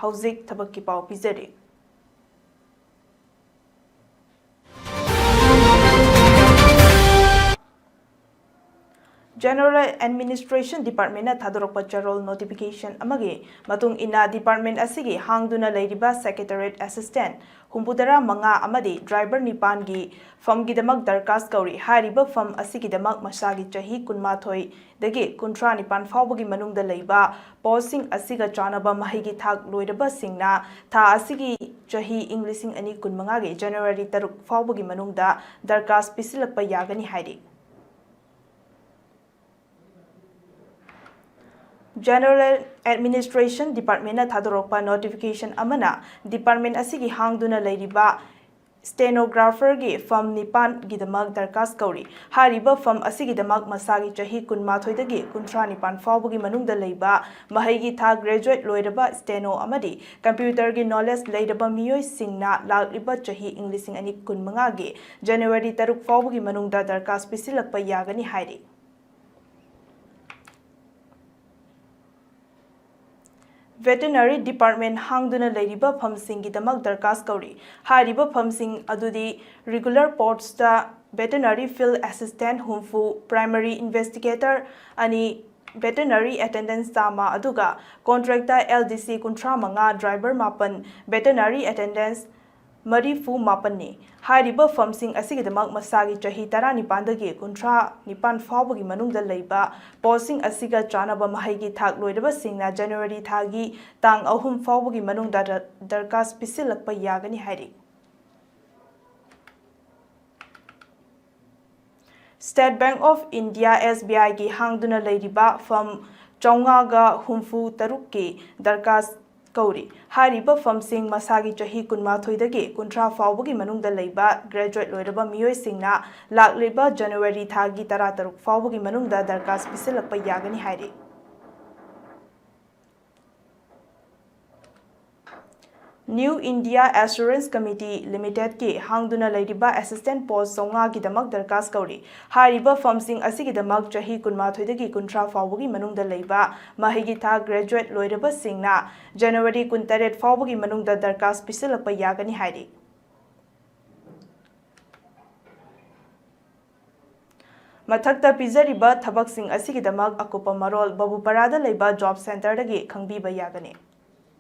हौजिक थबक्की पाउ पिजरी। General Administration Department na thadorokpa charol notification amagi matung ina department asigi hangduna leiriba secretariat assistant humbudara manga amadi driver nipan gi firm gidamak darkas kauri hariba firm asigi damak masagi chahi kunmathoi dagi kuntra nipan fawbagi manungda leiba posting asiga chanaba mahigi thak loiraba singna tha asigi chahi Englishing ani kunmanga gi January 3 fawbagi manungda darkas pisilakpa yagani hairi General Administration Department na thadorokpa notification amana department asigi hangduna leiriba stenographer gi firm nipan gidamak darkas kauri hariba firm asigi damak masagi chahi kunmathoi dagi kuntra nipan fawbagi manungda leiba mahigi tha graduate loiraba steno amadi computer gi knowledge leiraba miyoi singna lagliba chahi Englishing ani kunmanga gi January 3 fawbagi manungda darkas pisilakpa yagani hairi Veterinary Department hangduna leiriba phamsing gidamak darkas kauri hariba phamsing adudi regular posts veterinary field assistant humfu primary investigator ani veterinary attendant sama aduga contractor LDC kuntra manga driver mapan veterinary attendants Marifu Mapani hariba phamsing asigidamak masagi chahi 19 dagi kuntra nipan fawbagi manungda leiba posting asiga chanaba mahigi thak loiraba singna January thagi tang 3 fawbagi manungda darkas pisilakpa yagani hairi State Bank of India SBI gi hangduna leiriba firm chaunga ga humfu taruk ki darkas Kauri hariba phamsing masagi chahi kunmathoi dagi kuntra fawbagi manungda leiba graduate loiraba miyoi singna lagliba January thagi 13 fawbagi manungda darkas pisilakpa yagani hairi New India Assurance Committee Limited ki hangduna leiriba assistant post songa gidamak darkas kauri hariba phamsing asigidamak chahi kunmathoi dagi kuntra fawbagi manungda leiba mahigi tha graduate loiraba singna January 18 fawbagi manungda darkas pisilakpa yagani hairi Mathakta pizariba thabak sing asigidamak akupa marol babu parada leiba job center dagi khangbiba yagani